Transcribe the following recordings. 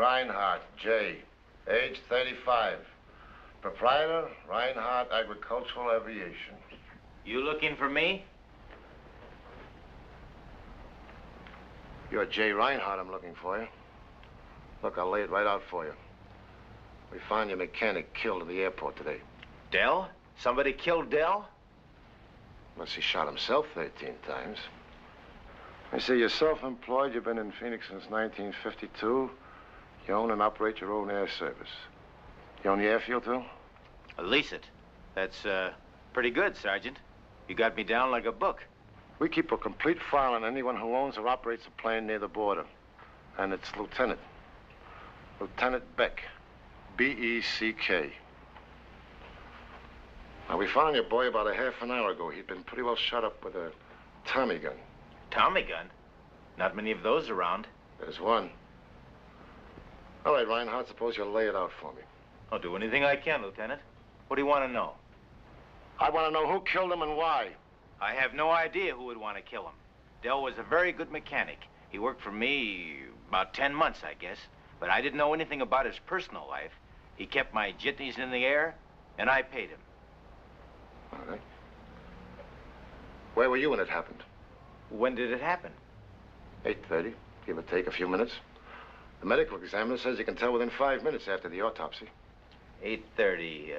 Reinhardt, J. Age 35. Proprietor, Reinhardt Agricultural Aviation. You looking for me? You're J. Reinhardt, I'm looking for you. Look, I'll lay it right out for you. We found your mechanic killed at the airport today. Dell? Somebody killed Dell? Unless he shot himself 13 times. I see you're self-employed. You've been in Phoenix since 1952. You own and operate your own air service. You own the airfield, too? Lease it. That's, pretty good, Sergeant. You got me down like a book. We keep a complete file on anyone who owns or operates a plane near the border. And it's Lieutenant. Lieutenant Beck. B-E-C-K. Now, we found your boy about a half an hour ago. He'd been pretty well shot up with a Tommy gun. Tommy gun? Not many of those around. There's one. All right, Reinhardt, suppose you'll lay it out for me. I'll do anything I can, Lieutenant. What do you want to know? I want to know who killed him and why. I have no idea who would want to kill him. Dell was a very good mechanic. He worked for me about 10 months, I guess. But I didn't know anything about his personal life. He kept my jitneys in the air, and I paid him. All right. Where were you when it happened? When did it happen? 8:30, give or take a few minutes. The medical examiner says you can tell within 5 minutes after the autopsy. 8:30,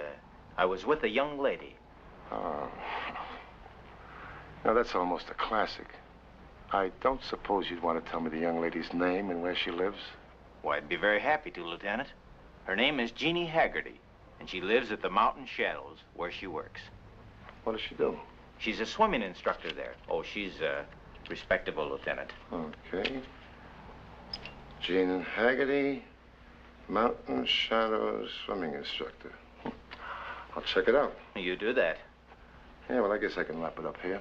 I was with a young lady. Oh. Now, that's almost a classic. I don't suppose you'd want to tell me the young lady's name and where she lives? Well, I'd be very happy to, Lieutenant. Her name is Jeannie Haggerty, and she lives at the Mountain Shadows, where she works. What does she do? She's a swimming instructor there. Oh, she's, respectable, Lieutenant. Okay. Jean Haggerty, Mountain Shadows swimming instructor. I'll check it out. You do that. Yeah, well, I guess I can wrap it up here.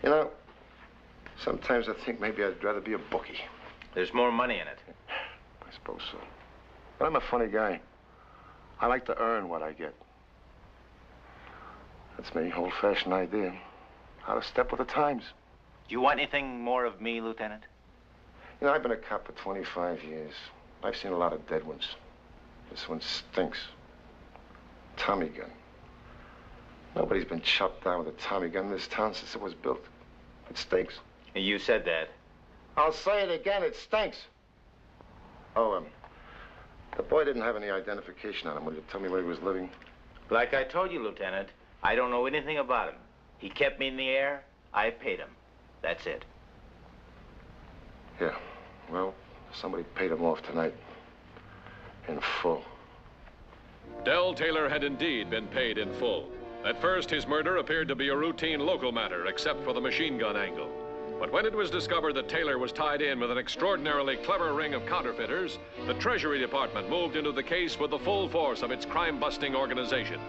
You know, sometimes I think maybe I'd rather be a bookie. There's more money in it. I suppose so. But I'm a funny guy. I like to earn what I get. That's me, old-fashioned idea. How to step with the times. Do you want anything more of me, Lieutenant? You know, I've been a cop for 25 years. I've seen a lot of dead ones. This one stinks. Tommy gun. Nobody's been chopped down with a Tommy gun in this town since it was built. It stinks. You said that. I'll say it again, it stinks. Oh, the boy didn't have any identification on him. Will you tell me where he was living? Like I told you, Lieutenant, I don't know anything about him. He kept me in the air. I paid him. That's it. Yeah. Well, somebody paid him off tonight. In full. Dell Taylor had indeed been paid in full. At first, his murder appeared to be a routine local matter, except for the machine gun angle. But when it was discovered that Taylor was tied in with an extraordinarily clever ring of counterfeiters, the Treasury Department moved into the case with the full force of its crime-busting organization.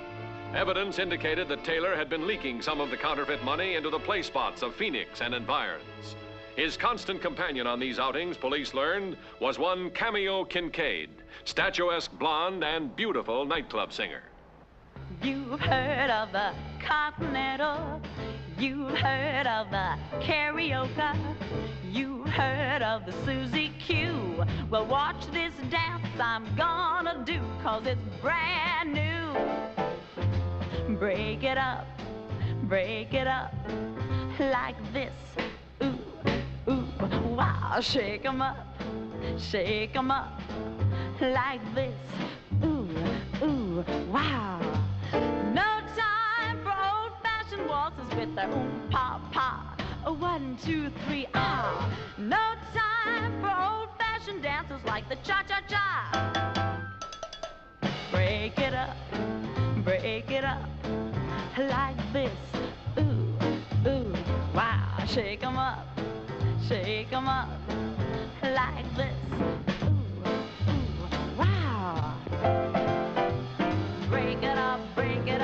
Evidence indicated that Taylor had been leaking some of the counterfeit money into the play spots of Phoenix and environs. His constant companion on these outings, police learned, was one Cameo Kincaid, statuesque blonde and beautiful nightclub singer. You've heard of the Continental. You've heard of the karaoke. You've heard of the Susie Q. Well, watch this dance I'm gonna do, 'cause it's brand new. Break it up like this. Ooh, ooh, wow. Shake 'em up like this. Ooh, ooh, wow. No time for old-fashioned waltzes with their pa-pa. 1, 2, 3, ah. No time for old-fashioned dances like the cha-cha-cha. Break it up like this. Ooh, ooh, wow. Shake 'em up like this. Ooh, ooh, wow. Break it up, baby,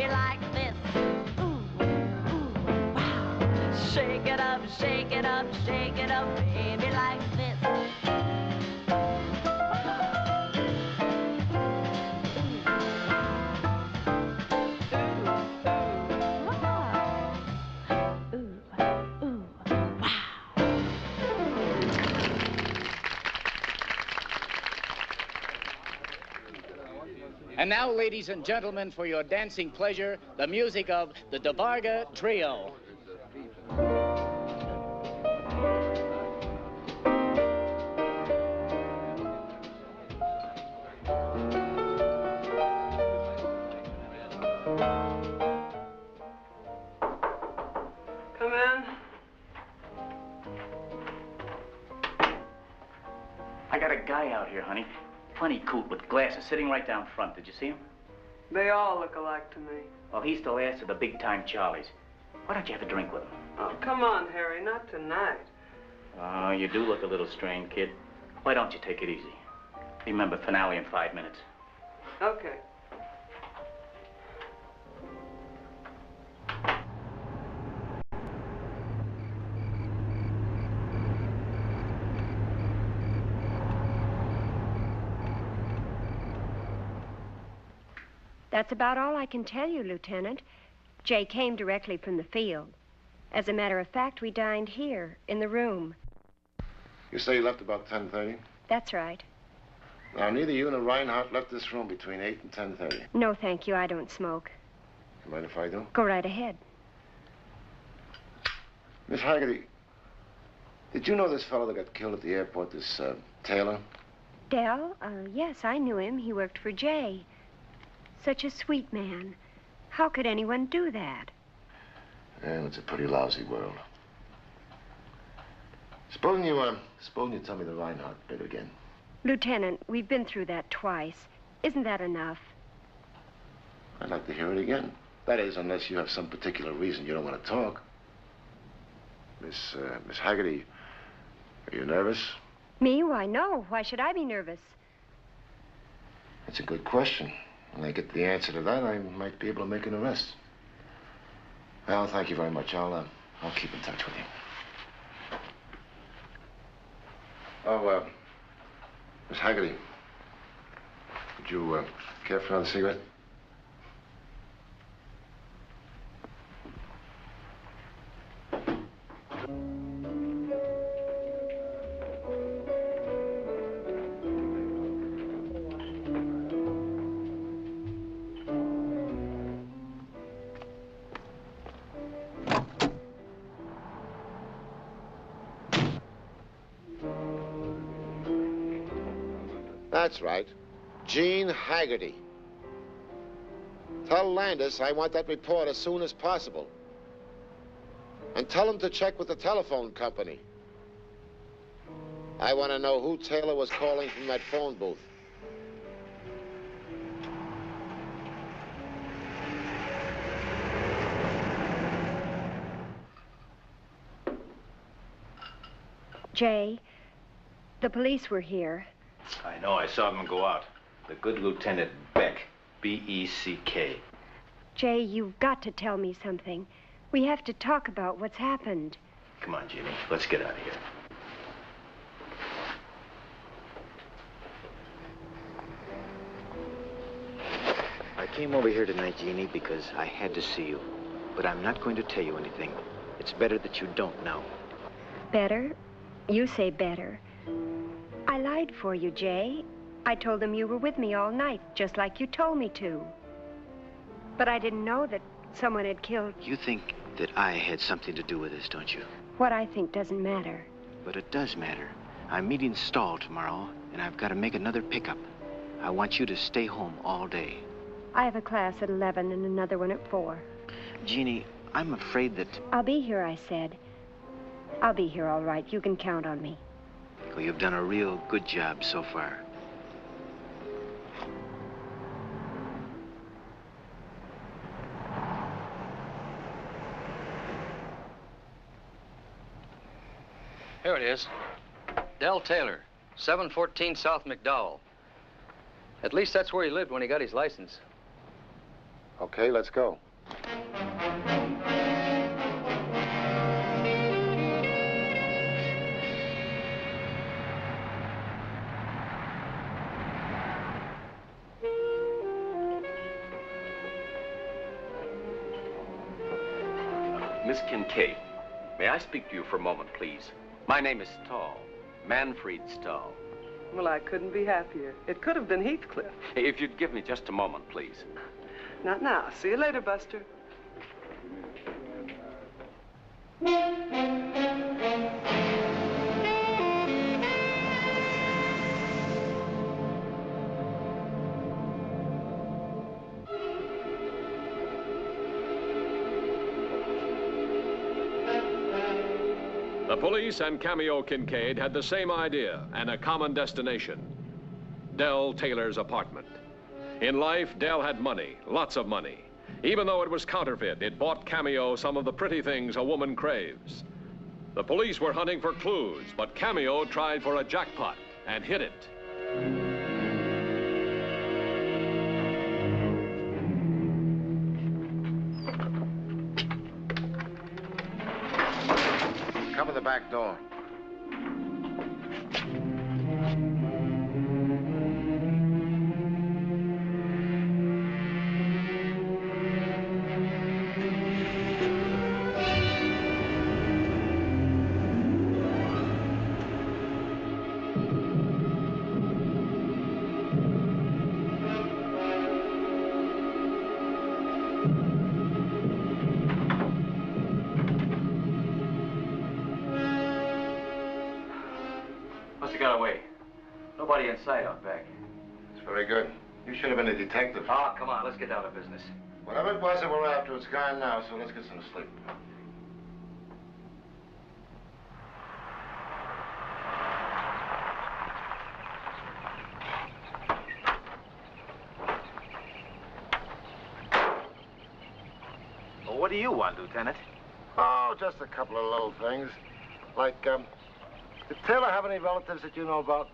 like this. Ooh, ooh, wow. Shake it up, baby, like this. And now, ladies and gentlemen, for your dancing pleasure, the music of the DeVarga Trio. Come in. I got a guy out here, honey. Funny coot with glasses sitting right down front. Did you see him? They all look alike to me. Well, he's the last of the big-time Charlies. Why don't you have a drink with him? Oh, come on, Harry, not tonight. Oh, you do look a little strained, kid. Why don't you take it easy? Remember, finale in 5 minutes. Okay. That's about all I can tell you, Lieutenant. Jay came directly from the field. As a matter of fact, we dined here, in the room. You say you left about 10:30? That's right. Now, neither you nor Reinhardt left this room between 8 and 10:30. No, thank you. I don't smoke. You mind if I do? Go right ahead. Miss Haggerty, did you know this fellow that got killed at the airport, this Taylor? Dell? Yes, I knew him. He worked for Jay. Such a sweet man. How could anyone do that? Yeah, it's a pretty lousy world. Supposing you tell me the Reinhardt bit again. Lieutenant, we've been through that twice. Isn't that enough? I'd like to hear it again. That is, unless you have some particular reason you don't want to talk. Miss Haggerty, are you nervous? Me? Why, no. Why should I be nervous? That's a good question. When I get the answer to that, I might be able to make an arrest. Well, thank you very much. I'll keep in touch with you. Oh, Miss Haggerty, would you care for another cigarette? That's right. Gene Haggerty. Tell Landis I want that report as soon as possible. And tell him to check with the telephone company. I want to know who Taylor was calling from that phone booth. Jay, the police were here. I know. I saw them go out. The good Lieutenant Beck. B-E-C-K. Jay, you've got to tell me something. We have to talk about what's happened. Come on, Jeannie. Let's get out of here. I came over here tonight, Jeannie, because I had to see you. But I'm not going to tell you anything. It's better that you don't know. Better? You say better. I lied for you, Jay. I told them you were with me all night, just like you told me to. But I didn't know that someone had killed... You think that I had something to do with this, don't you? What I think doesn't matter. But it does matter. I'm meeting Stahl tomorrow, and I've got to make another pickup. I want you to stay home all day. I have a class at 11 and another one at 4. Jeannie, I'm afraid that... I'll be here, I said. I'll be here, all right. You can count on me. Well, you've done a real good job so far. Here it is. Del Taylor, 714 South McDowell. At least that's where he lived when he got his license. Okay, let's go. Miss Kincaid, may I speak to you for a moment, please? My name is Stahl, Manfred Stahl. Well, I couldn't be happier. It could have been Heathcliff. Hey, if you'd give me just a moment, please. Not now. See you later, Buster. The police and Cameo Kincaid had the same idea and a common destination: Dell Taylor's apartment. In life, Dell had money, lots of money. Even though it was counterfeit, it bought Cameo some of the pretty things a woman craves. The police were hunting for clues, but Cameo tried for a jackpot and hit it. Cover the back door. Must have got away. Nobody in sight out back. It's very good. You should have been a detective. Oh, come on, let's get down to business. Whatever it was that we're after, it's gone now, so let's get some sleep. Well, what do you want, Lieutenant? Oh, just a couple of little things. Like, did Taylor have any relatives that you know about?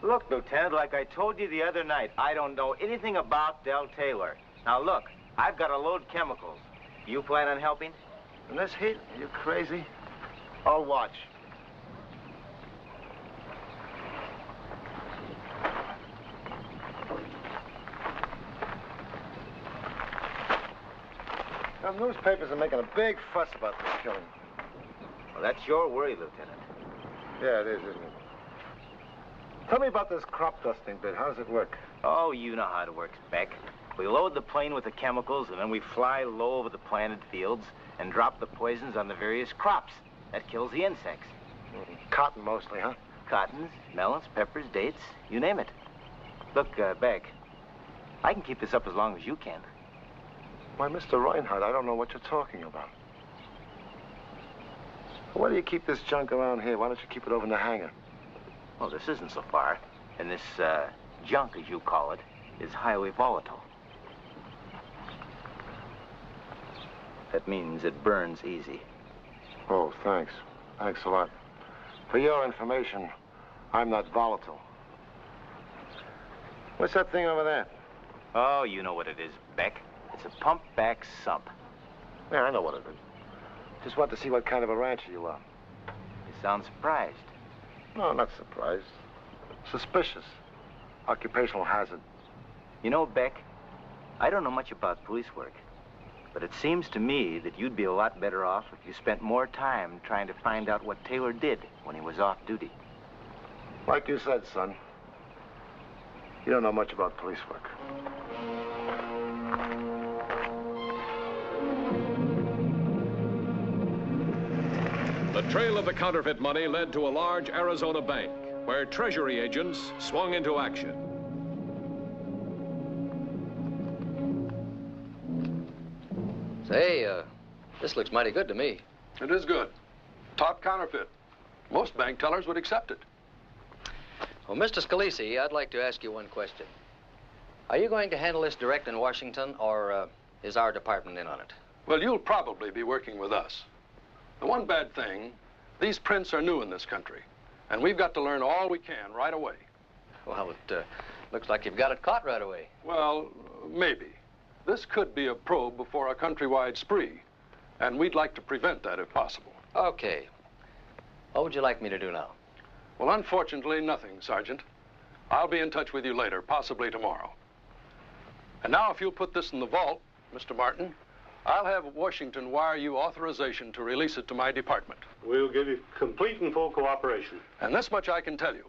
Look, Lieutenant, like I told you the other night, I don't know anything about Dell Taylor. Now, look, I've got to load chemicals. You plan on helping? In this heat? Are you crazy? I'll watch. The newspapers are making a big fuss about this killing. Well, that's your worry, Lieutenant. Yeah, it is, isn't it? Tell me about this crop dusting bit. How does it work? Oh, you know how it works, Beck. We load the plane with the chemicals, and then we fly low over the planted fields and drop the poisons on the various crops. That kills the insects. Cotton mostly, huh? Cottons, melons, peppers, dates, you name it. Look, Beck, I can keep this up as long as you can. Why, Mr. Reinhardt, I don't know what you're talking about. Why do you keep this junk around here? Why don't you keep it over in the hangar? Well, this isn't so far. And this, junk, as you call it, is highly volatile. That means it burns easy. Oh, thanks. Thanks a lot. For your information, I'm not volatile. What's that thing over there? Oh, you know what it is, Beck. It's a pump-back sump. Yeah, I know what it is. Just want to see what kind of a rancher you are. You sound surprised. No, not surprised. Suspicious. Occupational hazard. You know, Beck, I don't know much about police work, but it seems to me that you'd be a lot better off if you spent more time trying to find out what Taylor did when he was off duty. Like you said, son, you don't know much about police work. The trail of the counterfeit money led to a large Arizona bank, where Treasury agents swung into action. Say, this looks mighty good to me. It is good. Top counterfeit. Most bank tellers would accept it. Well, Mr. Scalisi, I'd like to ask you one question. Are you going to handle this direct in Washington, or is our department in on it? Well, you'll probably be working with us. The one bad thing, these prints are new in this country, and we've got to learn all we can right away. Well, it looks like you've got it caught right away. Well, maybe. This could be a probe before a countrywide spree, and we'd like to prevent that if possible. Okay. What would you like me to do now? Well, unfortunately, nothing, Sergeant. I'll be in touch with you later, possibly tomorrow. And now, if you'll put this in the vault, Mr. Martin, I'll have Washington wire you authorization to release it to my department. We'll give you complete and full cooperation. And this much I can tell you.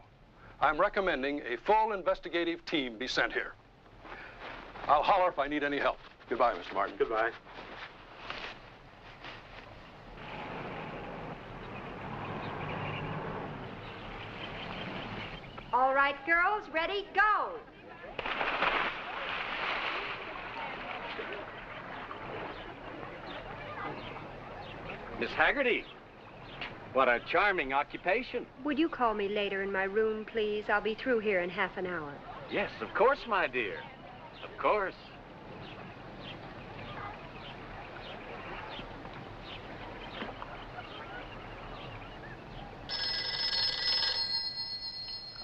I'm recommending a full investigative team be sent here. I'll holler if I need any help. Goodbye, Mr. Martin. Goodbye. All right, girls, ready, go. Miss Haggerty, what a charming occupation. Would you call me later in my room, please? I'll be through here in half an hour. Yes, of course, my dear. Of course.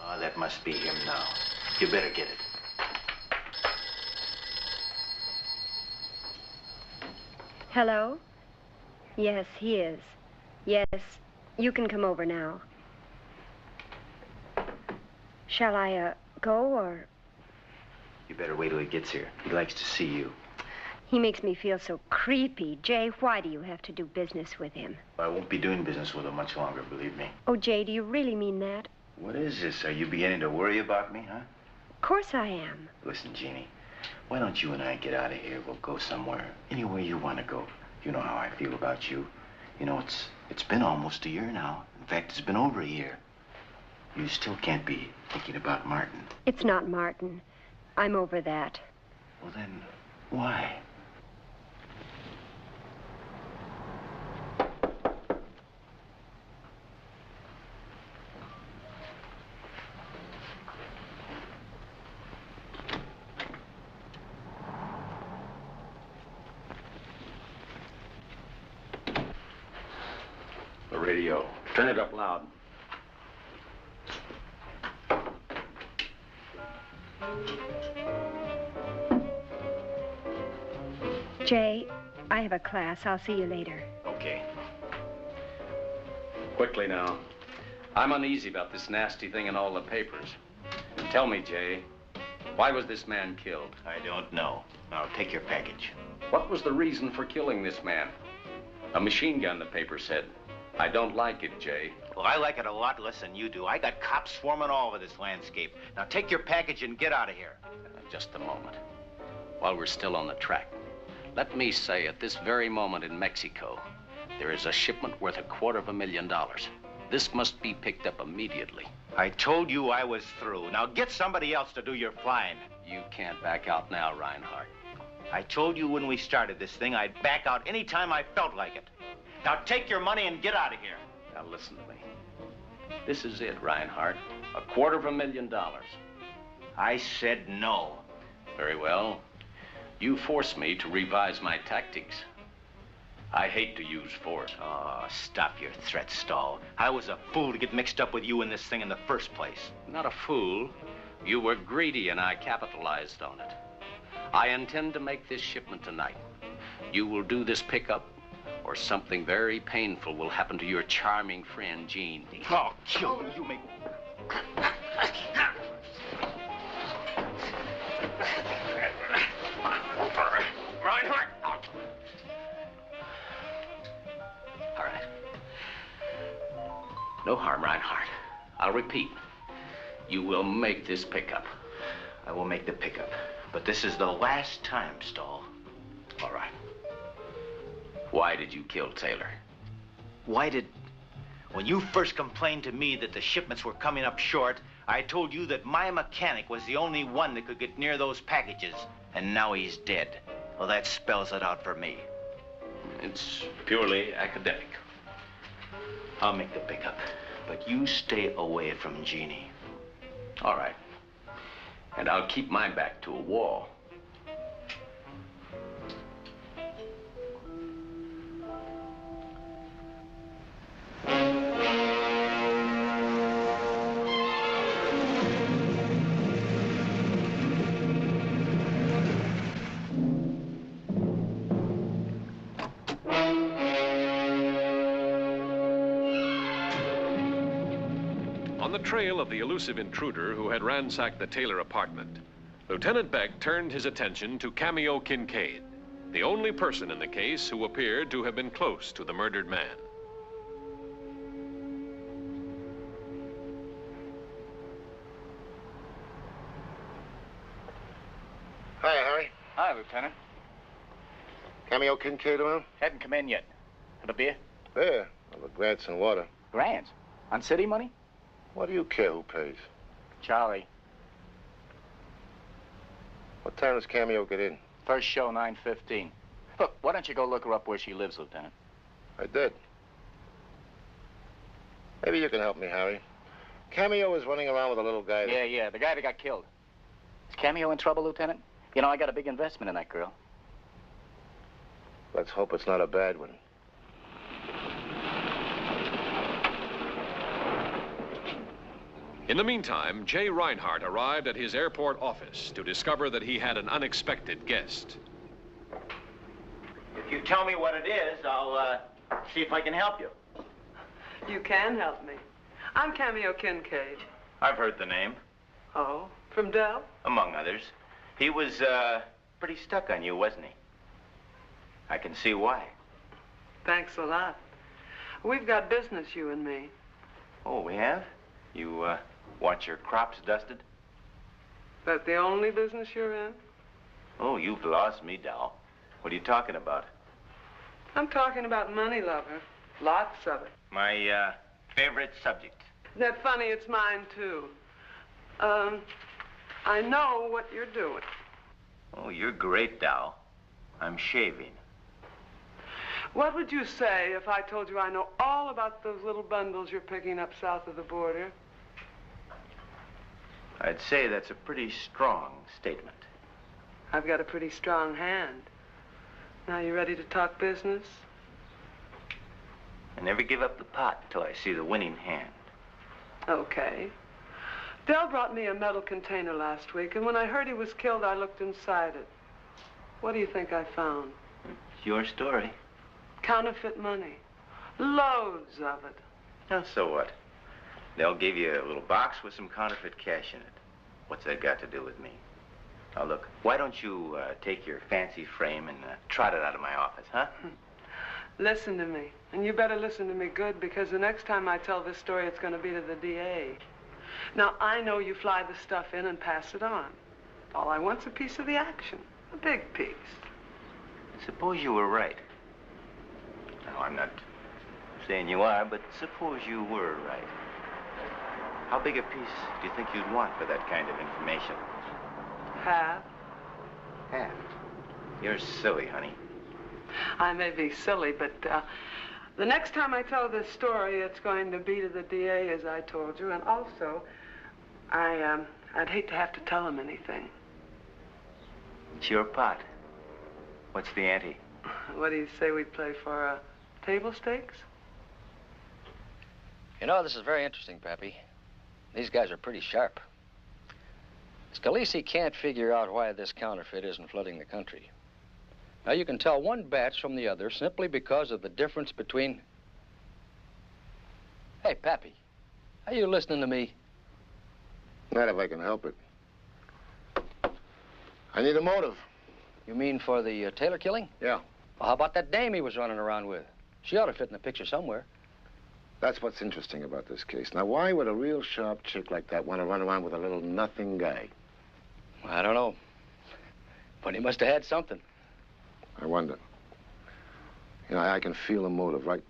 Oh, that must be him now. You better get it. Hello? Yes, he is. Yes, you can come over now. Shall I, go, or? You better wait till he gets here. He likes to see you. He makes me feel so creepy. Jay, why do you have to do business with him? I won't be doing business with him much longer, believe me. Oh, Jay, do you really mean that? What is this? Are you beginning to worry about me, huh? Of course I am. Listen, Jeannie, why don't you and I get out of here? We'll go somewhere, anywhere you want to go. You know how I feel about you. You know, it's been almost a year now. In fact, it's been over a year. You still can't be thinking about Martin. It's not Martin. I'm over that. Well, then, why? The radio. Turn it up loud. Jay, I have a class. I'll see you later. Okay. Quickly now. I'm uneasy about this nasty thing in all the papers. And tell me, Jay, why was this man killed? I don't know. Now, take your package. What was the reason for killing this man? A machine gun, the paper said. I don't like it, Jay. Well, I like it a lot less than you do. I got cops swarming all over this landscape. Now, take your package and get out of here. Just a moment. While we're still on the track, let me say at this very moment in Mexico, there is a shipment worth $250,000. This must be picked up immediately. I told you I was through. Now, get somebody else to do your flying. You can't back out now, Reinhardt. I told you when we started this thing, I'd back out any time I felt like it. Now, take your money and get out of here. Now, listen to me. This is it, Reinhardt. $250,000. I said no. Very well. You force me to revise my tactics. I hate to use force. Oh, stop your threats, Stahl. I was a fool to get mixed up with you in this thing in the first place. Not a fool. You were greedy and I capitalized on it. I intend to make this shipment tonight. You will do this pickup, or something very painful will happen to your charming friend, Jean. Oh, kill you make... Reinhardt! All right. No harm, Reinhardt. I'll repeat. You will make this pickup. I will make the pickup. But this is the last time, Stahl. All right. Why did you kill Taylor? When you first complained to me that the shipments were coming up short, I told you that my mechanic was the only one that could get near those packages. And now he's dead. Well, that spells it out for me. It's purely academic. I'll make the pickup. But you stay away from Jeannie. All right. And I'll keep my back to a wall. On the trail of the elusive intruder who had ransacked the Taylor apartment, Lieutenant Beck turned his attention to Cameo Kincaid, the only person in the case who appeared to have been close to the murdered man. Lieutenant. Cameo Kincaid around? Hadn't come in yet. Have a beer? Beer. Well, the grants and water. Grants? On city money? What do you care who pays? Charlie. What time does Cameo get in? First show, 9:15. Look, why don't you go look her up where she lives, Lieutenant? I did. Maybe you can help me, Harry. Cameo is running around with a little guy. Yeah, the guy that got killed. Is Cameo in trouble, Lieutenant? You know, I got a big investment in that girl. Let's hope it's not a bad one. In the meantime, Jay Reinhardt arrived at his airport office to discover that he had an unexpected guest. If you tell me what it is, I'll see if I can help you. You can help me. I'm Cameo Kincaid. I've heard the name. Oh, from Dell? Among others. He was pretty stuck on you, wasn't he? I can see why. Thanks a lot. We've got business, you and me. Oh, we have? You want your crops dusted? That the only business you're in? Oh, you've lost me, Dal. What are you talking about? I'm talking about money, lover. Lots of it. My favorite subject. Isn't that funny? It's mine, too. I know what you're doing. Oh, you're great, Dal. I'm shaving. What would you say if I told you I know all about those little bundles you're picking up south of the border? I'd say that's a pretty strong statement. I've got a pretty strong hand. Now you ready to talk business? I never give up the pot till I see the winning hand. Okay. Dell brought me a metal container last week, and when I heard he was killed, I looked inside it. What do you think I found? It's your story. Counterfeit money. Loads of it. Now, so what? They'll give you a little box with some counterfeit cash in it. What's that got to do with me? Now, look, why don't you take your fancy frame and trot it out of my office, huh? Listen to me. And you better listen to me good, because the next time I tell this story, it's going to be to the DA. Now, I know you fly the stuff in and pass it on. All I want's a piece of the action. A big piece. Suppose you were right. Now, I'm not saying you are, but suppose you were right. How big a piece do you think you'd want for that kind of information? Half. Half? You're silly, honey. I may be silly, but the next time I tell this story, it's going to be to the DA, as I told you, and also, I'd hate to have to tell him anything. It's your pot. What's the ante? What do you say we play for table stakes? You know, this is very interesting, Pappy. These guys are pretty sharp. Scalisi can't figure out why this counterfeit isn't flooding the country. Now, you can tell one batch from the other simply because of the difference between... Hey, Pappy, are you listening to me? Not if I can help it. I need a motive. You mean for the Taylor killing? Yeah. Well, how about that dame he was running around with? She ought to fit in the picture somewhere. That's what's interesting about this case. Now, why would a real sharp chick like that want to run around with a little nothing guy? I don't know. But he must have had something. I wonder. You know, I can feel a motive, right?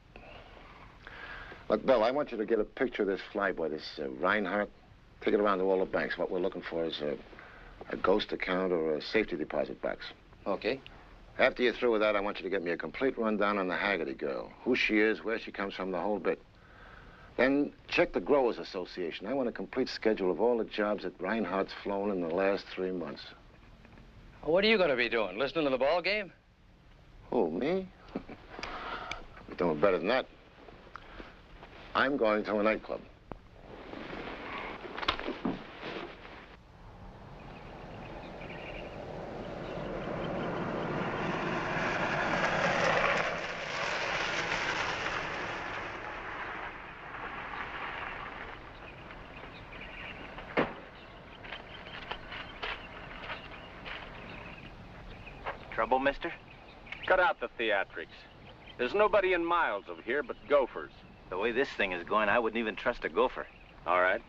Look, Bill, I want you to get a picture of this flyboy, this Reinhardt. Take it around to all the banks. What we're looking for is a ghost account or a safety deposit box. Okay. After you're through with that, I want you to get me a complete rundown on the Haggerty girl. Who she is, where she comes from, the whole bit. Then check the Growers Association. I want a complete schedule of all the jobs that Reinhardt's flown in the last 3 months. Well, what are you going to be doing? Listening to the ball game? Who, me? You're doing better than that. I'm going to a nightclub. Trouble, mister? Cut out the theatrics. There's nobody in miles of here but gophers. The way this thing is going, I wouldn't even trust a gopher. All right.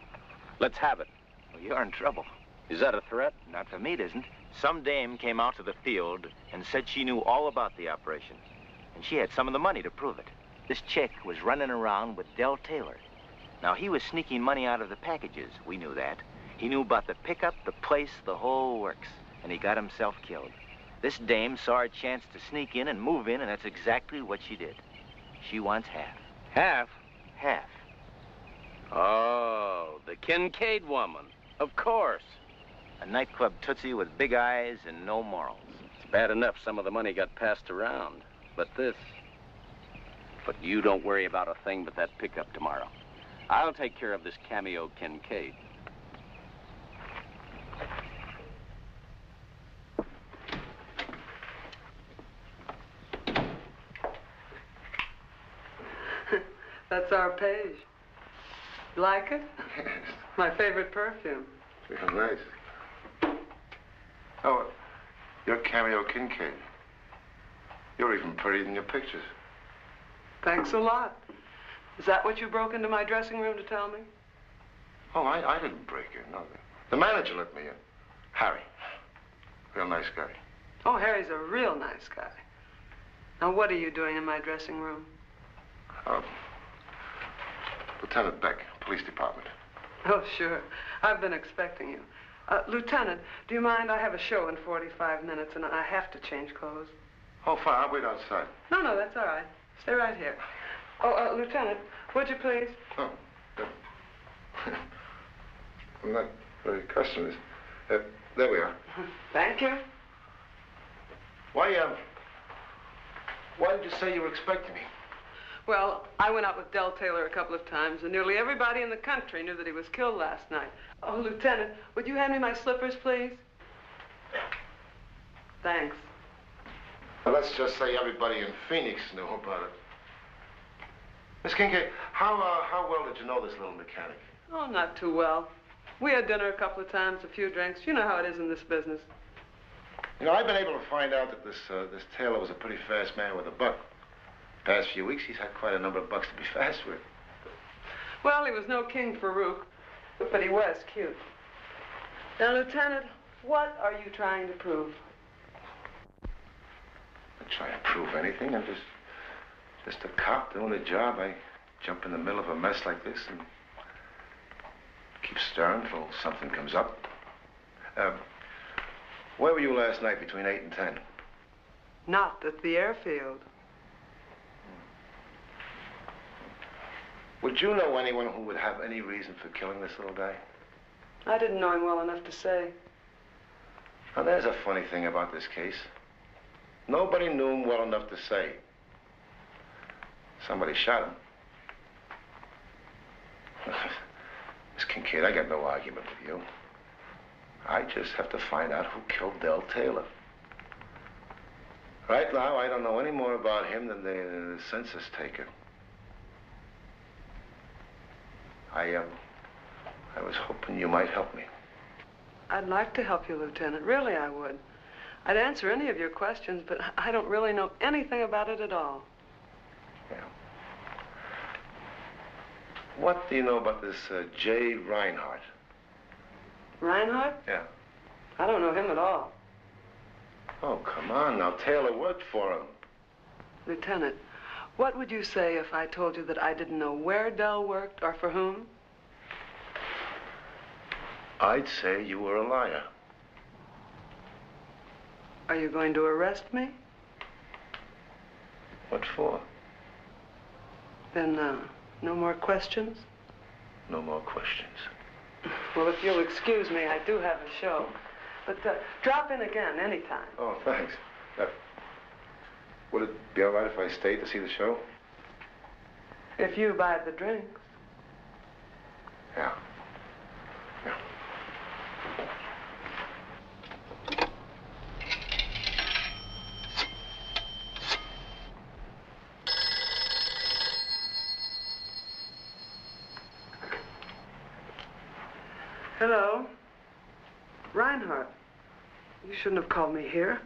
Let's have it. Well, you're in trouble. Is that a threat? Not for me, it isn't. Some dame came out to the field and said she knew all about the operation. And she had some of the money to prove it. This chick was running around with Del Taylor. Now, he was sneaking money out of the packages. We knew that. He knew about the pickup, the place, the whole works. And he got himself killed. This dame saw a chance to sneak in and move in, and that's exactly what she did. She wants half. Half? Half. Oh, the Kincaid woman. Of course. A nightclub tootsie with big eyes and no morals. It's bad enough some of the money got passed around. But this... But you don't worry about a thing but that pickup tomorrow. I'll take care of this cameo Kincaid. That's our page. Like it? My favorite perfume. Real nice. Oh, you're Cameo Kincaid. You're even prettier than your pictures. Thanks a lot. Is that what you broke into my dressing room to tell me? Oh, I didn't break in, no. The manager let me in. Harry. Real nice guy. Oh, Harry's a real nice guy. Now, what are you doing in my dressing room? Lieutenant Beck, police department. Oh, sure. I've been expecting you. Lieutenant, do you mind? I have a show in 45 minutes, and I have to change clothes. Oh, fine. I'll wait outside. No, that's all right. Stay right here. Oh, Lieutenant, would you please? Oh, good. I'm not very accustomed to this. There we are. Thank you. Why did you say you were expecting me? Well, I went out with Del Taylor a couple of times, and nearly everybody in the country knew that he was killed last night. Oh, Lieutenant, would you hand me my slippers, please? Thanks. Well, let's just say everybody in Phoenix knew about it. Miss Kincaid, how well did you know this little mechanic? Oh, not too well. We had dinner a couple of times, a few drinks. You know how it is in this business. You know, I've been able to find out that this Taylor was a pretty fast man with a buck. Past few weeks, he's had quite a number of bucks to be fast with. Well, he was no King Farouk, but he was cute. Now, Lieutenant, what are you trying to prove? I'm trying to prove anything. I'm just a cop doing a job. I jump in the middle of a mess like this and keep stirring till something comes up. Where were you last night between 8 and 10? Not at the airfield. Would you know anyone who would have any reason for killing this little guy? I didn't know him well enough to say. Now, there's a funny thing about this case. Nobody knew him well enough to say. Somebody shot him. Miss Kincaid, I got no argument with you. I just have to find out who killed Del Taylor. Right now, I don't know any more about him than the census taker. I was hoping you might help me. I'd like to help you, Lieutenant. Really, I would. I'd answer any of your questions, but I don't really know anything about it at all. Yeah. What do you know about this J. Reinhardt? Reinhardt? Yeah. I don't know him at all. Oh, come on now. Taylor worked for him. Lieutenant, what would you say if I told you that I didn't know where Del worked or for whom? I'd say you were a liar. Are you going to arrest me? What for? Then, no more questions? No more questions. Well, if you'll excuse me, I do have a show. But drop in again anytime. Oh, thanks. Would it be all right if I stayed to see the show? If you buy the drinks. Yeah. Hello? Reinhardt, you shouldn't have called me here.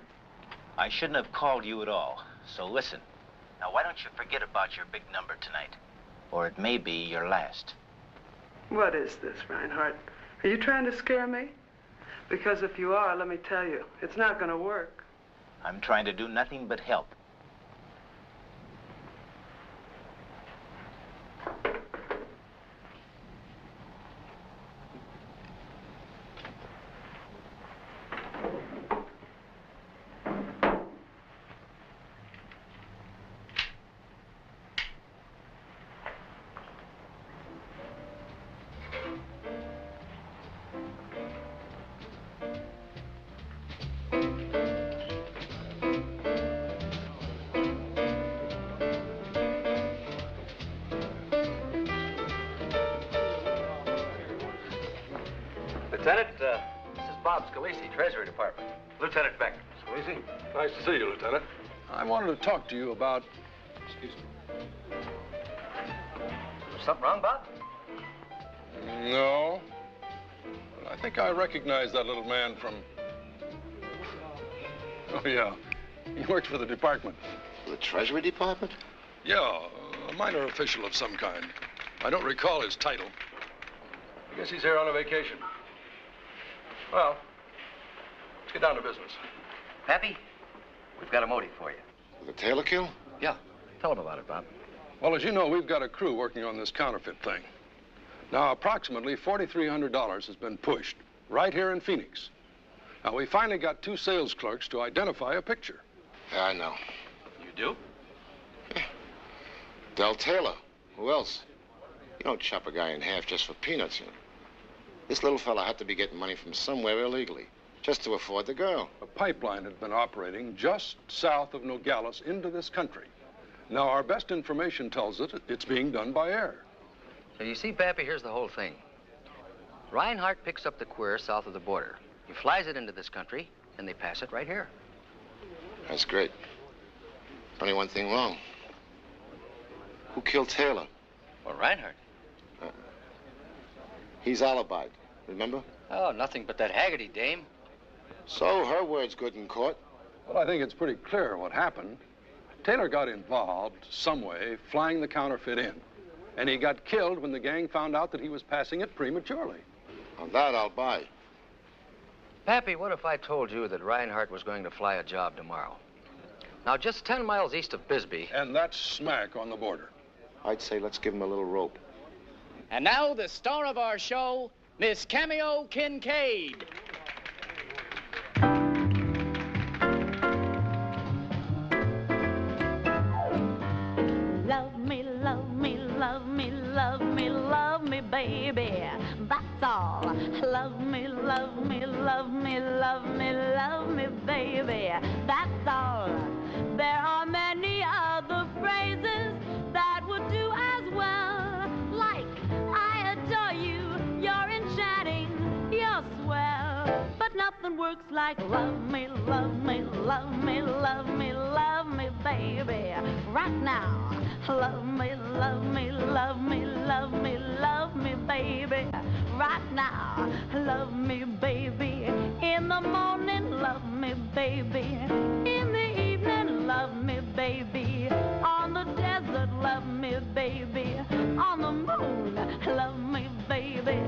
I shouldn't have called you at all. So listen. Now, why don't you forget about your big number tonight? Or it may be your last. What is this, Reinhardt? Are you trying to scare me? Because if you are, let me tell you, it's not going to work. I'm trying to do nothing but help. Lieutenant, this is Bob Scalisi, Treasury Department. Lieutenant Beck. Scalisi, nice to see you, Lieutenant. I wanted to talk to you about... Excuse me. Something wrong, Bob? No. But I think I recognize that little man from... Oh, yeah. He works for the department. The Treasury Department? Yeah, a minor official of some kind. I don't recall his title. I guess he's here on a vacation. Well, let's get down to business. Pappy, we've got a motive for you. The Taylor kill? Yeah. Tell him about it, Bob. Well, as you know, we've got a crew working on this counterfeit thing. Now, approximately $4,300 has been pushed right here in Phoenix. Now, we finally got 2 sales clerks to identify a picture. Yeah, I know. You do? Yeah. Del Taylor. Who else? You don't chop a guy in half just for peanuts, you know. This little fella had to be getting money from somewhere illegally, just to afford the girl. A pipeline had been operating just south of Nogales into this country. Now, our best information tells us it's being done by air. So you see, Pappy, here's the whole thing. Reinhardt picks up the queer south of the border. He flies it into this country, and they pass it right here. That's great. Only one thing wrong. Who killed Taylor? Well, Reinhardt. He's alibied, remember? Oh, nothing but that Haggerty dame. So her word's good in court. Well, I think it's pretty clear what happened. Taylor got involved some way, flying the counterfeit in. And he got killed when the gang found out that he was passing it prematurely. On that, I'll buy. Pappy, what if I told you that Reinhardt was going to fly a job tomorrow? Now, just 10 miles east of Bisbee. And that's smack on the border. I'd say let's give him a little rope. And now the star of our show, Miss Cameo Kincaid. Love me, love me, love me, love me, love me, baby. That's all. Love me, love me, love me, love me, love me, baby. That's all. There are many other phrases that would do as well. Like, I adore you, you're enchanting, you're swell. But nothing works like love me, love me, love me, love me, love me, baby. Right now. Love me, love me, love me, love me, love me, baby. Right now, love me, baby. In the morning, love me, baby. In the evening, love me, baby. On the desert, love me, baby. On the moon, love me, baby.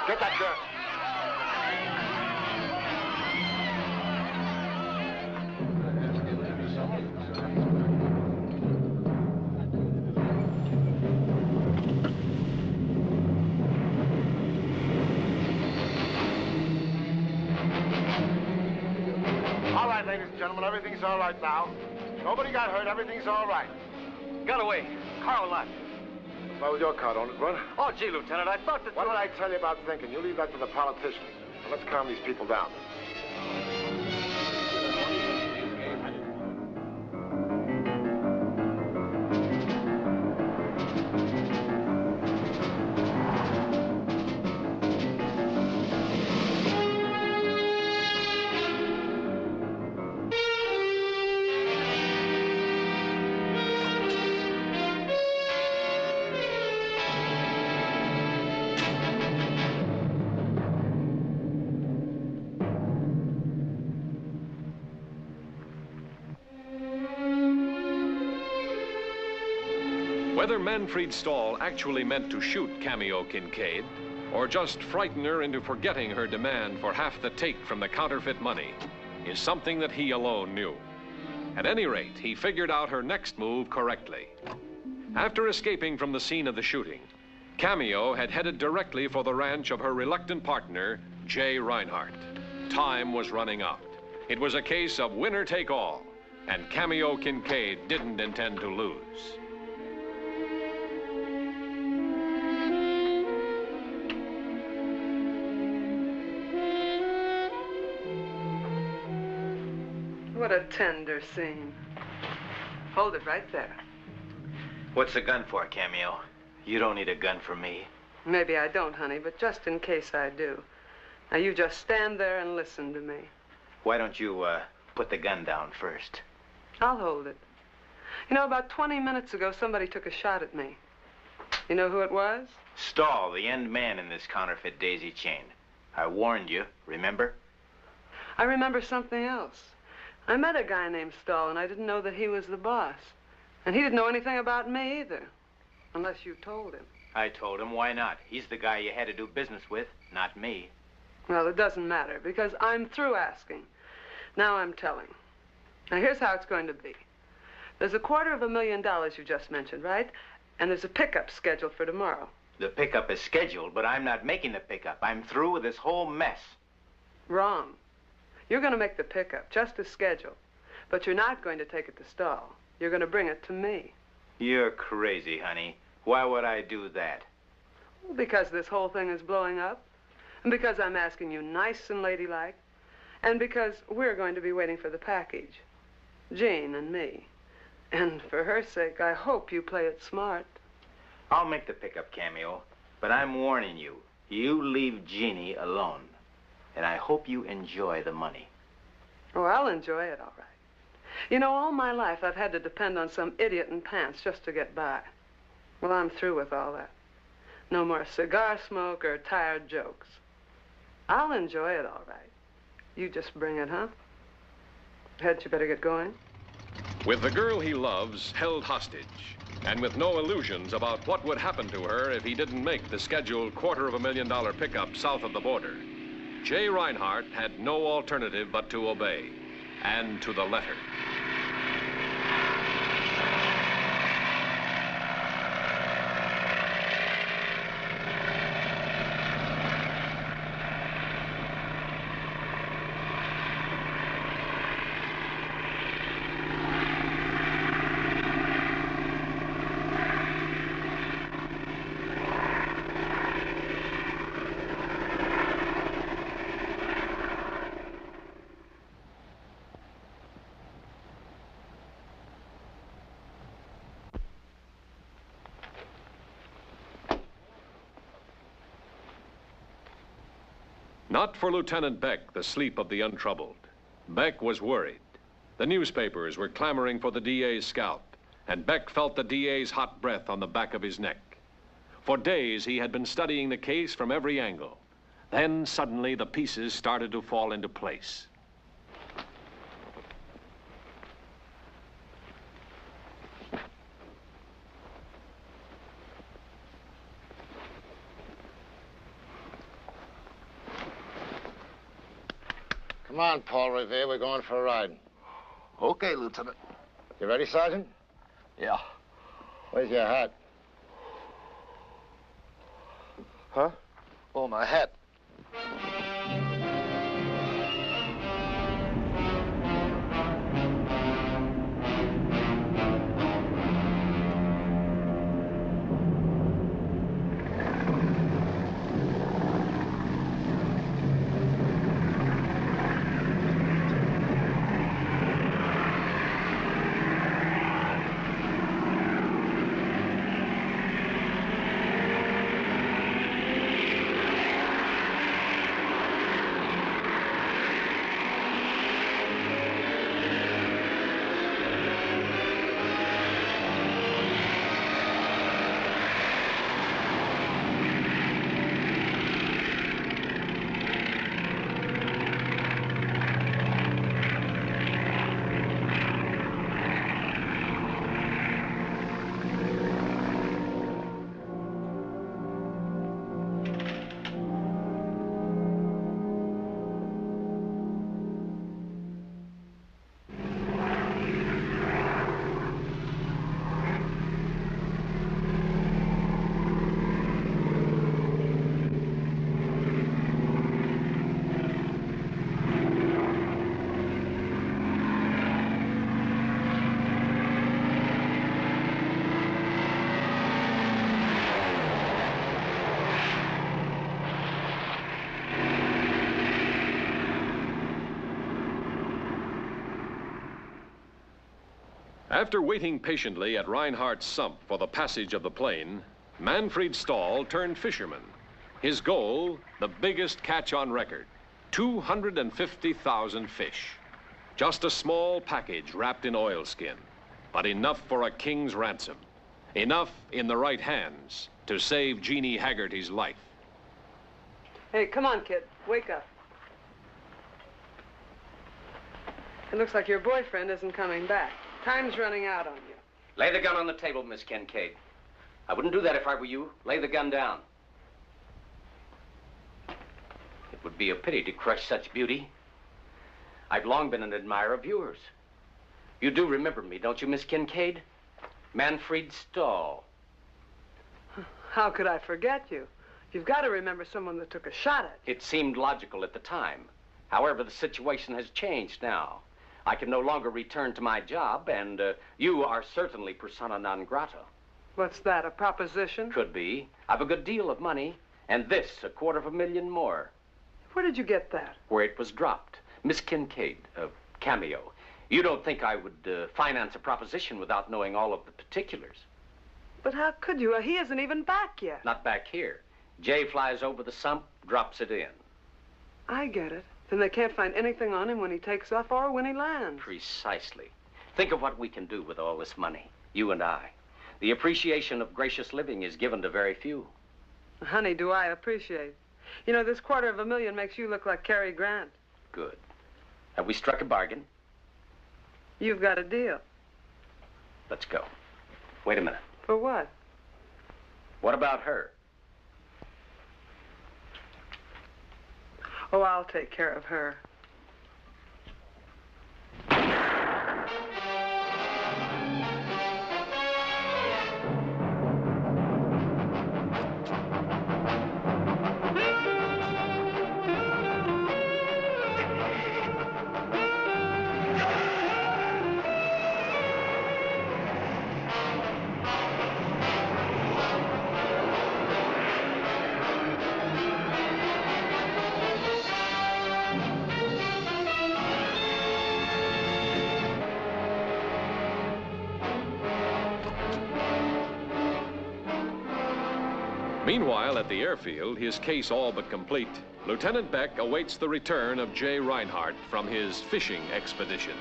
Get that girl. Ladies and gentlemen, everything's all right now. Nobody got hurt. Everything's all right. Got away. Car left. Why was your car? Don't it run? Oh, gee, Lieutenant, I thought that... What did I tell you about thinking? You leave that to the politicians. Now, let's calm these people down. Whether Manfred Stahl actually meant to shoot Cameo Kincaid, or just frighten her into forgetting her demand for half the take from the counterfeit money, is something that he alone knew. At any rate, he figured out her next move correctly. After escaping from the scene of the shooting, Cameo had headed directly for the ranch of her reluctant partner, Jay Reinhardt. Time was running out. It was a case of winner take all, and Cameo Kincaid didn't intend to lose. What a tender scene. Hold it right there. What's the gun for, Cameo? You don't need a gun for me. Maybe I don't, honey, but just in case I do. Now, you just stand there and listen to me. Why don't you, put the gun down first? I'll hold it. You know, about 20 minutes ago, somebody took a shot at me. You know who it was? Stahl, the end man in this counterfeit daisy chain. I warned you, remember? I remember something else. I met a guy named Stahl, and I didn't know that he was the boss. And he didn't know anything about me either, unless you told him. I told him, why not? He's the guy you had to do business with, not me. Well, it doesn't matter, because I'm through asking. Now I'm telling. Now, here's how it's going to be. There's $250,000 you just mentioned, right? And there's a pickup scheduled for tomorrow. The pickup is scheduled, but I'm not making the pickup. I'm through with this whole mess. Wrong. You're going to make the pickup, just as scheduled. But you're not going to take it to Stahl. You're going to bring it to me. You're crazy, honey. Why would I do that? Well, because this whole thing is blowing up. And because I'm asking you nice and ladylike. And because we're going to be waiting for the package. Jean and me. And for her sake, I hope you play it smart. I'll make the pickup, Cameo. But I'm warning you. You leave Jeannie alone. And I hope you enjoy the money. Oh, I'll enjoy it, all right. You know, all my life I've had to depend on some idiot in pants just to get by. Well, I'm through with all that. No more cigar smoke or tired jokes. I'll enjoy it, all right. You just bring it, huh? Had you better get going? With the girl he loves held hostage, and with no illusions about what would happen to her if he didn't make the scheduled $250,000 pickup south of the border, Jay Reinhardt had no alternative but to obey, and to the letter. Not for Lieutenant Beck, the sleep of the untroubled. Beck was worried. The newspapers were clamoring for the DA's scalp, and Beck felt the DA's hot breath on the back of his neck. For days, he had been studying the case from every angle. Then, suddenly, the pieces started to fall into place. Come on, Paul Revere. We're going for a ride. Okay, Lieutenant. You ready, Sergeant? Yeah. Where's your hat? Huh? Oh, my hat. After waiting patiently at Reinhardt's sump for the passage of the plane, Manfred Stahl turned fisherman. His goal, the biggest catch on record, 250,000 fish. Just a small package wrapped in oilskin, but enough for a king's ransom. Enough in the right hands to save Jeannie Haggerty's life. Hey, come on, kid. Wake up. It looks like your boyfriend isn't coming back. Time's running out on you. Lay the gun on the table, Miss Kincaid. I wouldn't do that if I were you. Lay the gun down. It would be a pity to crush such beauty. I've long been an admirer of yours. You do remember me, don't you, Miss Kincaid? Manfred Stahl. How could I forget you? You've got to remember someone that took a shot at you. It seemed logical at the time. However, the situation has changed now. I can no longer return to my job, and you are certainly persona non grata. What's that, a proposition? Could be. I've a good deal of money, and this, $250,000 more. Where did you get that? Where it was dropped. Miss Kincaid, Cameo. You don't think I would finance a proposition without knowing all of the particulars? But how could you? He isn't even back yet. Not back here. Jay flies over the sump, drops it in. I get it. Then they can't find anything on him when he takes off or when he lands. Precisely. Think of what we can do with all this money, you and I. The appreciation of gracious living is given to very few. Honey, do I appreciate. You know, this $250,000 makes you look like Cary Grant. Good. Have we struck a bargain? You've got a deal. Let's go. Wait a minute. For what? What about her? Oh, I'll take care of her. Meanwhile, at the airfield, his case all but complete, Lieutenant Beck awaits the return of Jay Reinhardt from his fishing expedition.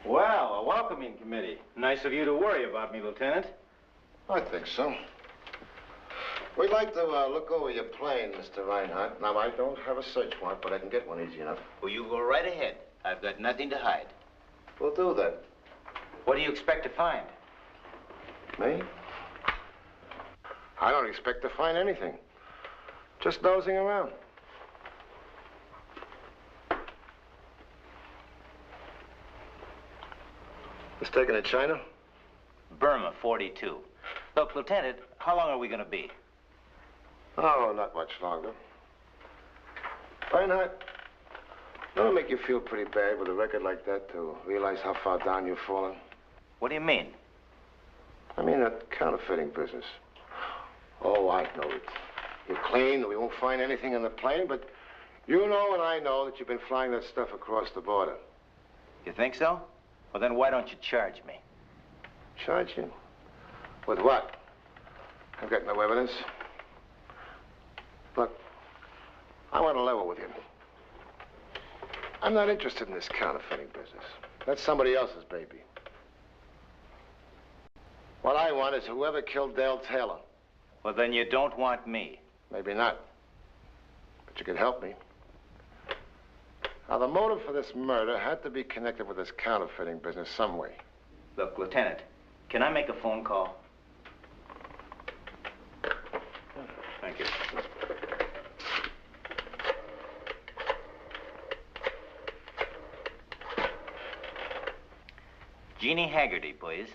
Well, a welcoming committee. Nice of you to worry about me, Lieutenant. I think so. We'd like to look over your plane, Mr. Reinhardt. Now, I don't have a search warrant, but I can get one easy enough. Well, you go right ahead. I've got nothing to hide. We'll do that. What do you expect to find? Me? I don't expect to find anything. Just nosing around. This taken to China? Burma, 42. Look, Lieutenant, how long are we going to be? Oh, not much longer. Reinhardt, don't it make you feel pretty bad with a record like that to realize how far down you've fallen? What do you mean? I mean that counterfeiting business. Oh, I know it. You're clean, we won't find anything in the plane, but you know and I know that you've been flying that stuff across the border. You think so? Well, then why don't you charge me? Charge you? With what? I've got no evidence. Look, I want to level with you. I'm not interested in this counterfeiting business. That's somebody else's baby. What I want is whoever killed Dale Taylor. Well, then you don't want me. Maybe not. But you could help me. Now, the motive for this murder had to be connected with this counterfeiting business some way. Look, Lieutenant, can I make a phone call? Thank you. Jeannie Haggerty, please.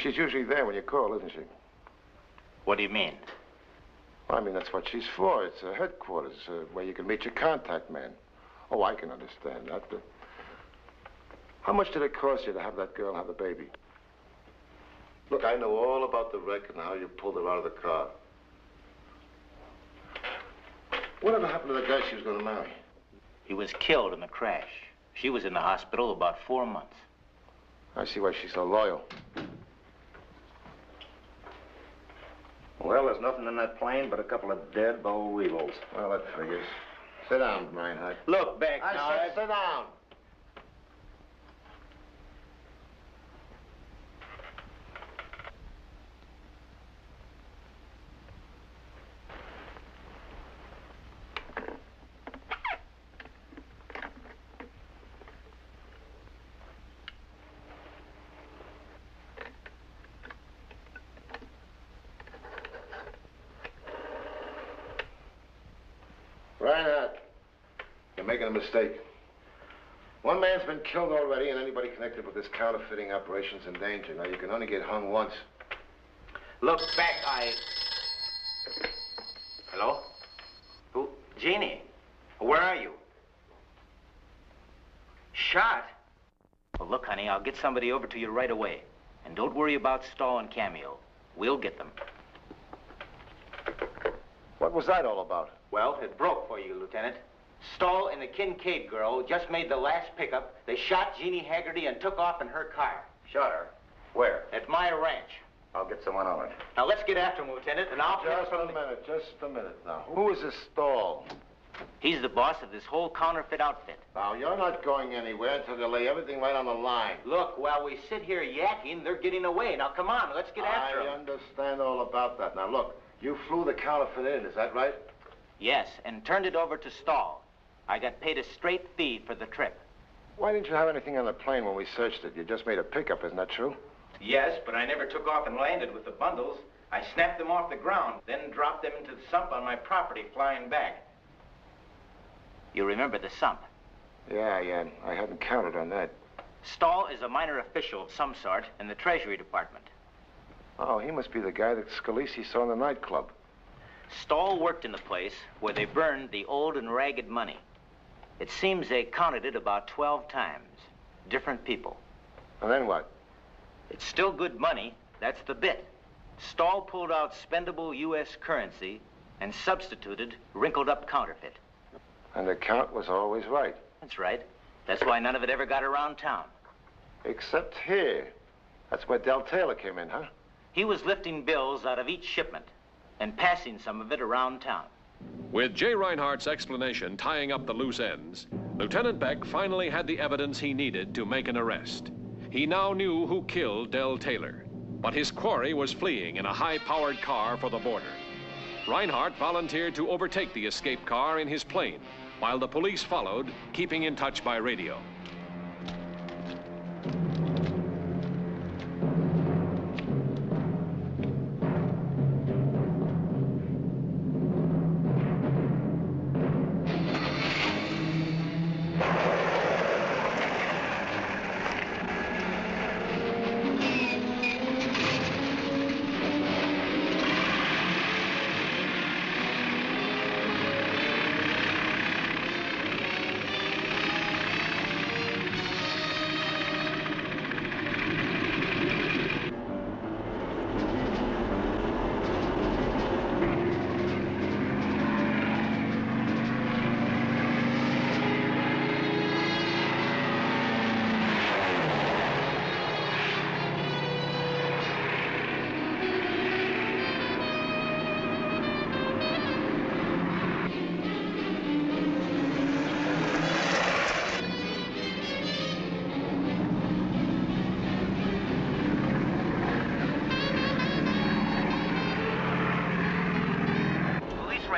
She's usually there when you call, isn't she? What do you mean? Well, I mean, that's what she's for. It's a headquarters where you can meet your contact man. Oh, I can understand that. How much did it cost you to have that girl have the baby? Look, I know all about the wreck and how you pulled her out of the car. Whatever happened to the guy she was going to marry? He was killed in the crash. She was in the hospital about 4 months. I see why she's so loyal. Well, there's nothing in that plane but a couple of dead boll weevils. Well, that figures. Sit down, Reinhardt. Look back now. I said sit down. Reinhardt, you're making a mistake. One man's been killed already, and anybody connected with this counterfeiting operation's in danger. Now, you can only get hung once. Look back, Hello? Who? Jeannie? Where are you? Shot? Well, look, honey, I'll get somebody over to you right away. And don't worry about Stahl and Cameo. We'll get them. What was that all about? Well, it broke for you, Lieutenant. Stahl and the Kincaid girl just made the last pickup. They shot Jeannie Haggerty and took off in her car. Shot her? Where? At my ranch. I'll get someone on it. Now, let's get after him, Lieutenant, and I'll... Just a minute now. Who is this Stahl? He's the boss of this whole counterfeit outfit. Now, you're not going anywhere until they lay everything right on the line. Look, while we sit here yakking, they're getting away. Now, come on, let's get after them. I understand all about that. Now, look, you flew the counterfeit in, is that right? Yes, and turned it over to Stahl. I got paid a straight fee for the trip. Why didn't you have anything on the plane when we searched it? You just made a pickup, isn't that true? Yes, but I never took off and landed with the bundles. I snapped them off the ground, then dropped them into the sump on my property flying back. You remember the sump? Yeah, I hadn't counted on that. Stahl is a minor official of some sort in the Treasury Department. Oh, he must be the guy that Scalisi saw in the nightclub. Stahl worked in the place where they burned the old and ragged money. It seems they counted it about 12 times. Different people. And then what? It's still good money. That's the bit. Stahl pulled out spendable U.S. currency and substituted wrinkled-up counterfeit. And the count was always right. That's right. That's why none of it ever got around town. Except here. That's where Del Taylor came in, huh? He was lifting bills out of each shipment and passing some of it around town. With J. Reinhardt's explanation tying up the loose ends, Lieutenant Beck finally had the evidence he needed to make an arrest. He now knew who killed Del Taylor, but his quarry was fleeing in a high-powered car for the border. Reinhardt volunteered to overtake the escape car in his plane, while the police followed, keeping in touch by radio.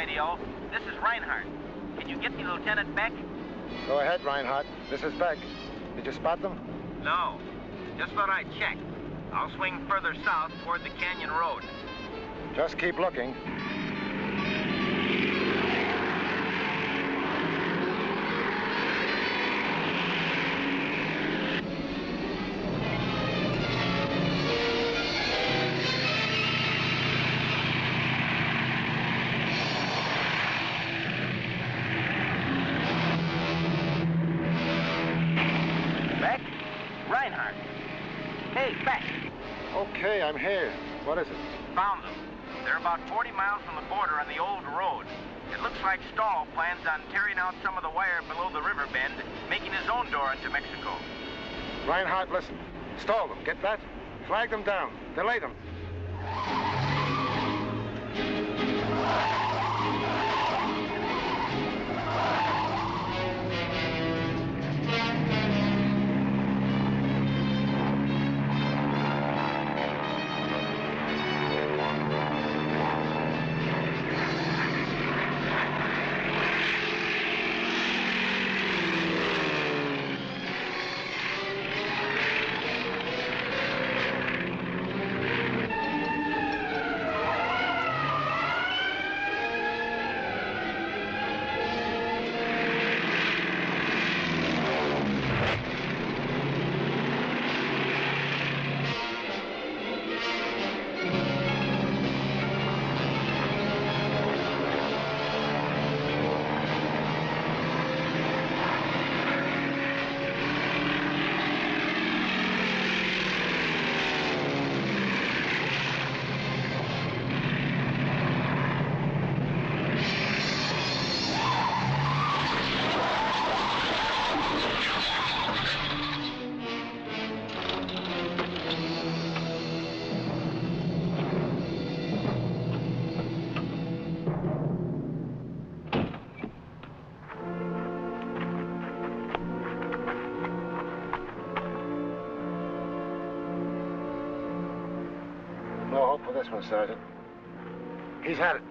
radio. This is Reinhardt. Can you get me Lieutenant Beck? Go ahead, Reinhardt. This is Beck. Did you spot them? No. Just thought I'd check. I'll swing further south toward the Canyon Road. Just keep looking. Okay, I'm here. What is it? Found them. They're about 40 miles from the border on the old road. It looks like Stahl plans on tearing out some of the wire below the river bend, making his own door into Mexico. Reinhardt, listen. Stall them. Get that? Flag them down. Delay them. No hope for this one, Sergeant. He's had it.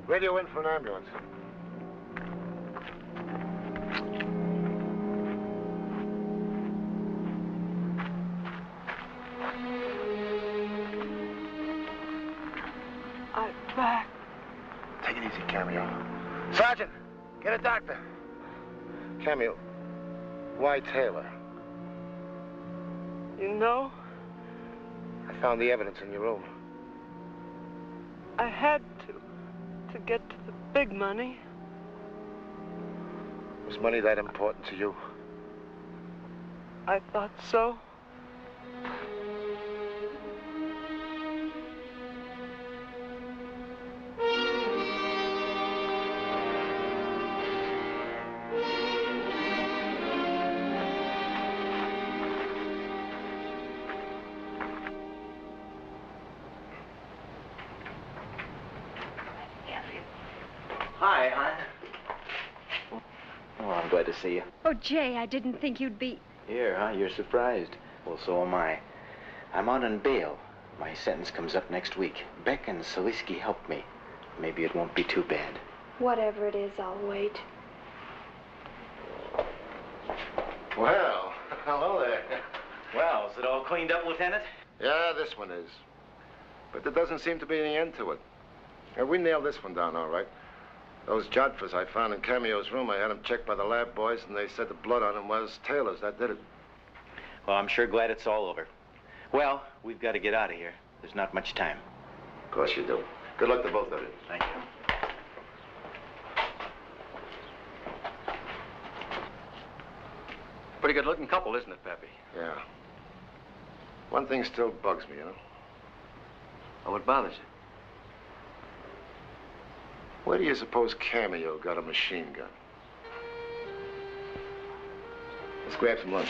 Radio in for an ambulance. I'm back. Take it easy, Cameo. Sergeant, get a doctor. Cameo, why Taylor? You know, I found the evidence in your room. I had to get to the big money. Was money that important to you? I thought so. Hi, hon. Oh, I'm glad to see you. Oh, Jay, I didn't think you'd be... Here, huh? You're surprised. Well, so am I. I'm out on bail. My sentence comes up next week. Beck and Saliski helped me. Maybe it won't be too bad. Whatever it is, I'll wait. Well, hello there. Well, is it all cleaned up, Lieutenant? Yeah, this one is. But there doesn't seem to be any end to it. Yeah, we nailed this one down, all right. Those jodhpurs I found in Cameo's room, I had them checked by the lab boys, and they said the blood on them was Taylor's. That did it. Well, I'm sure glad it's all over. Well, we've got to get out of here. There's not much time. Of course you do. Good luck to both of you. Thank you. Pretty good-looking couple, isn't it, Pappy? Yeah. One thing still bugs me, you know. Oh, what bothers you? Where do you suppose Cameo got a machine gun? Let's grab some lunch.